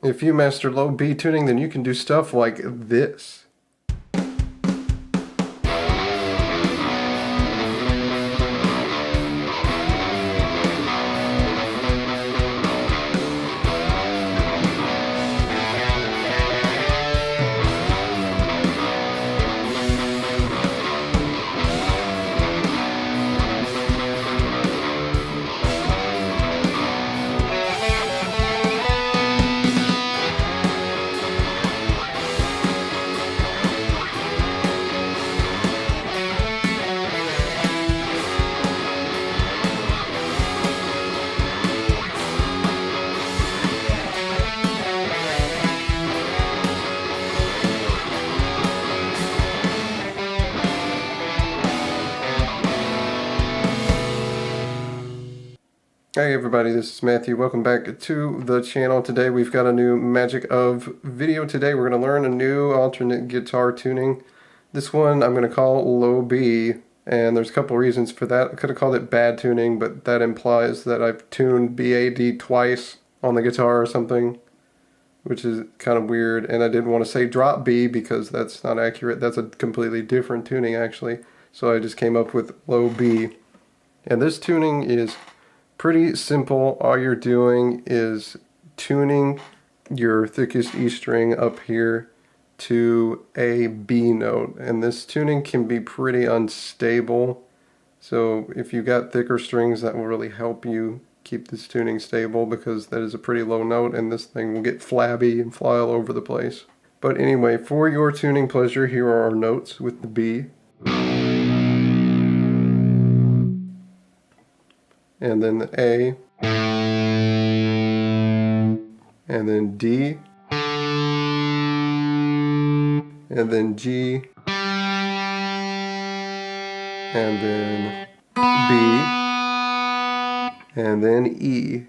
If you master low B tuning, then you can do stuff like this. Hey everybody, this is Matthew. Welcome back to the channel. Today we've got a new Magic of video. Today we're going to learn a new alternate guitar tuning. This one I'm going to call low B, and there's a couple reasons for that. I could have called it bad tuning, but that implies that I've tuned BAD twice on the guitar or something, which is kind of weird. And I didn't want to say drop B because that's not accurate. That's a completely different tuning actually. So I just came up with low B. And this tuning is pretty simple. All you're doing is tuning your thickest E string up here to a B note, and this tuning can be pretty unstable, so if you got thicker strings, that will really help you keep this tuning stable, because that is a pretty low note and this thing will get flabby and fly all over the place. But anyway, for your tuning pleasure, here are our notes with the B. And then the A, and then D, and then G, and then B, and then E.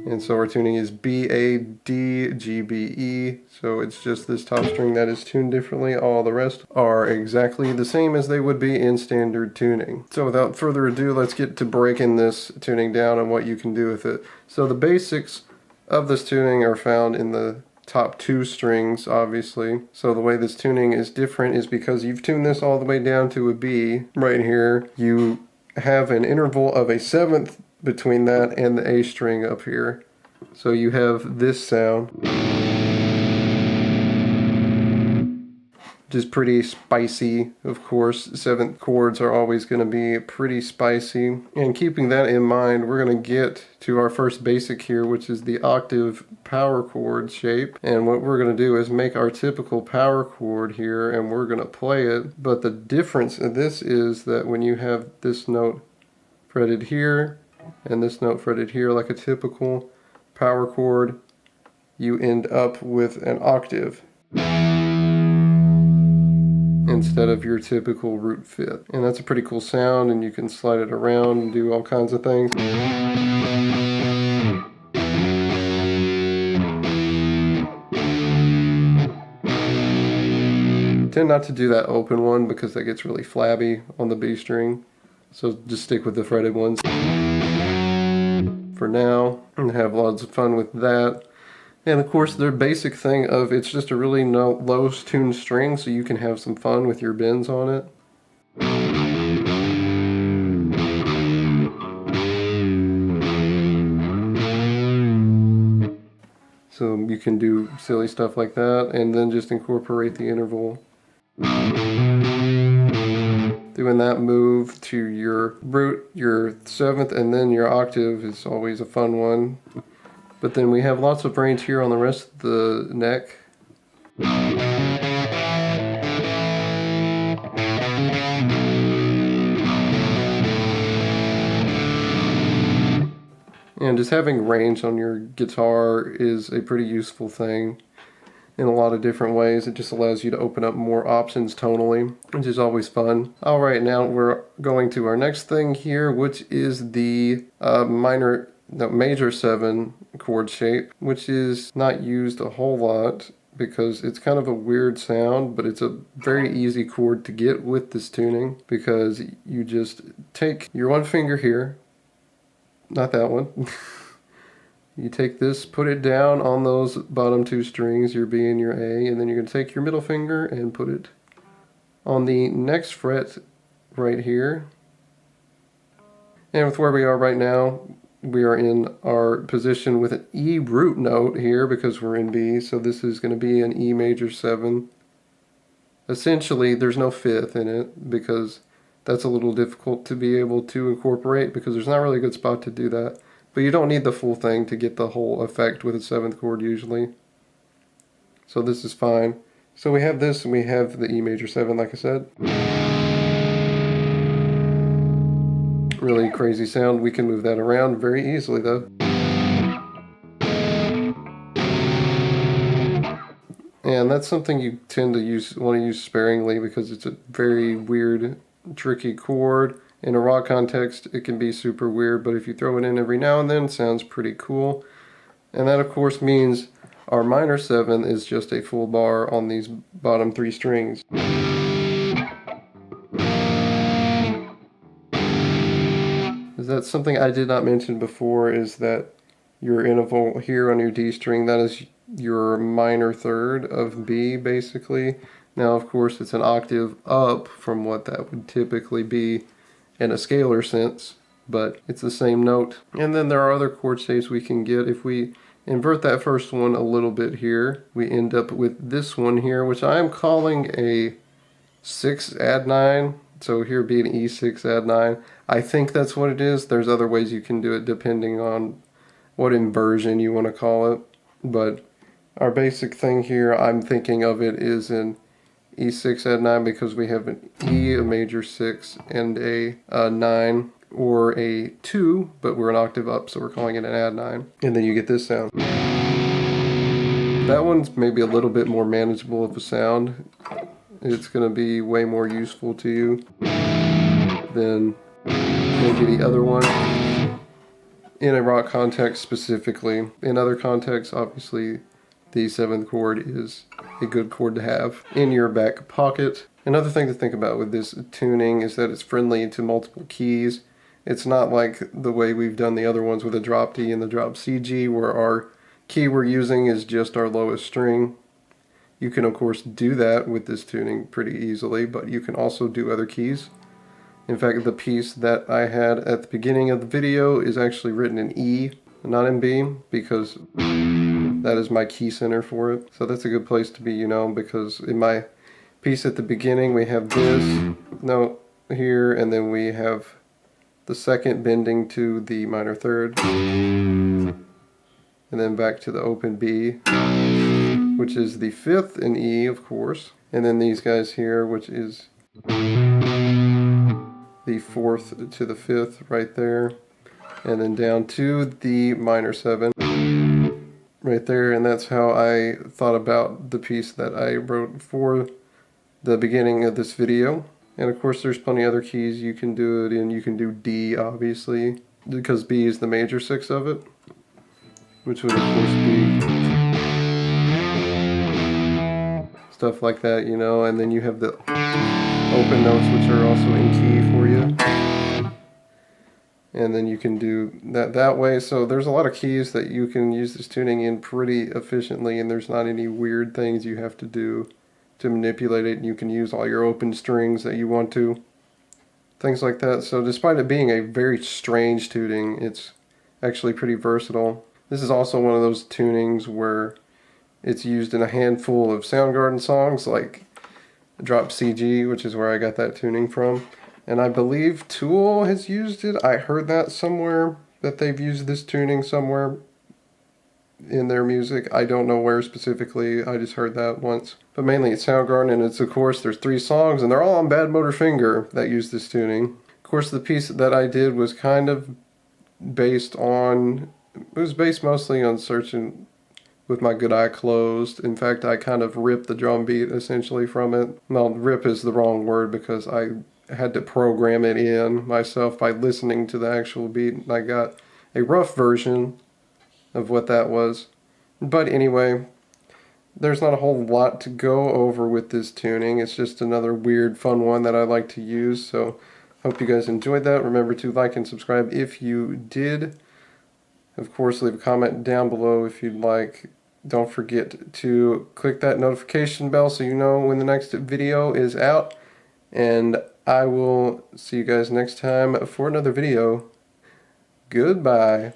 And so our tuning is B, A, D, G, B, E. So it's just this top string that is tuned differently. All the rest are exactly the same as they would be in standard tuning. So without further ado, let's get to breaking this tuning down and what you can do with it. So the basics of this tuning are found in the top two strings, obviously. So the way this tuning is different is because you've tuned this all the way down to a B right here. You have an interval of a seventh between that and the A string up here. So you have this sound, which is pretty spicy. Of course, seventh chords are always going to be pretty spicy. And keeping that in mind, we're going to get to our first basic here, which is the octave power chord shape. And what we're going to do is make our typical power chord here, and we're going to play it. But the difference in this is that when you have this note fretted here, and this note fretted here like a typical power chord, you end up with an octave instead of your typical root fifth. And that's a pretty cool sound, and you can slide it around and do all kinds of things. Tend not to do that open one because that gets really flabby on the B string. So just stick with the fretted ones for now and have lots of fun with that. And of course, the basic thing of it's just a really low tuned string, so you can have some fun with your bends on it. So you can do silly stuff like that, and then just incorporate the interval. Doing that move to your root, your seventh, and then your octave is always a fun one. But then we have lots of range here on the rest of the neck. And just having range on your guitar is a pretty useful thing in a lot of different ways. It just allows you to open up more options tonally, which is always fun. Alright, now we're going to our next thing here, which is the major 7 chord shape, which is not used a whole lot because it's kind of a weird sound, but it's a very easy chord to get with this tuning, because you just take your one finger here, not that one, You take this, put it down on those bottom two strings, your B and your A, and then you're going to take your middle finger and put it on the next fret right here. And with where we are right now, we are in our position with an E root note here because we're in B, so this is going to be an E major 7. Essentially, there's no fifth in it because that's a little difficult to be able to incorporate because there's not really a good spot to do that. But you don't need the full thing to get the whole effect with a 7th chord usually. So this is fine. So we have this and we have the E major 7, like I said. Really crazy sound. We can move that around very easily though. And that's something you tend to want to use sparingly because it's a very weird, tricky chord. In a rock context, it can be super weird, but if you throw it in every now and then, it sounds pretty cool. And that, of course, means our minor 7 is just a full bar on these bottom 3 strings. That's something I did not mention before, is that your interval here on your D string, that is your minor 3rd of B, basically. Now, of course, it's an octave up from what that would typically be in a scalar sense, but it's the same note. And then there are other chord shapes we can get. If we invert that first one a little bit here, we end up with this one here, which I am calling a 6 add 9. So here be an E6 add 9. I think that's what it is. There's other ways you can do it depending on what inversion you want to call it. But our basic thing here, I'm thinking of it is an E6 add 9 because we have an E, a major 6, and a 9, or a 2, but we're an octave up, so we're calling it an add 9. And then you get this sound. That one's maybe a little bit more manageable of a sound. It's going to be way more useful to you than maybe the other one. In a rock context specifically. In other contexts, obviously, the 7th chord is a good chord to have in your back pocket. Another thing to think about with this tuning is that it's friendly to multiple keys. It's not like the way we've done the other ones with the drop D and the drop CG, where our key we're using is just our lowest string. You can, of course, do that with this tuning pretty easily, but you can also do other keys. In fact, the piece that I had at the beginning of the video is actually written in E, not in B, because that is my key center for it. So that's a good place to be, you know, because in my piece at the beginning we have this note here, and then we have the 2nd bending to the minor 3rd, and then back to the open B, which is the 5th in E, of course, and then these guys here, which is the 4th to the 5th right there, and then down to the minor 7 right there. And that's how I thought about the piece that I wrote for the beginning of this video. And of course there's plenty of other keys you can do it in. You can do D, obviously, because B is the major 6 of it, which would of course be stuff like that, you know. And then you have the open notes, which are also in key for you, and then you can do that way. So there's a lot of keys that you can use this tuning in pretty efficiently, and there's not any weird things you have to do to manipulate it. You can use all your open strings that you want to, things like that. So despite it being a very strange tuning, it's actually pretty versatile. This is also one of those tunings where it's used in a handful of Soundgarden songs, like Drop CG, which is where I got that tuning from. And I believe Tool has used it. I heard that somewhere, that they've used this tuning somewhere in their music. I don't know where specifically, I just heard that once. But mainly it's Soundgarden, and it's, of course, there's 3 songs, and they're all on Badmotorfinger that use this tuning. Of course, the piece that I did was kind of based mostly on Searching with My Good Eye Closed. In fact, I kind of ripped the drum beat essentially from it. Well, rip is the wrong word because I had to program it in myself by listening to the actual beat, and I got a rough version of what that was. But anyway, there's not a whole lot to go over with this tuning. It's just another weird, fun one that I like to use. So hope you guys enjoyed that. Remember to like and subscribe if you did. Of course, leave a comment down below if you'd like. Don't forget to click that notification bell so you know when the next video is out. And I will see you guys next time for another video. Goodbye.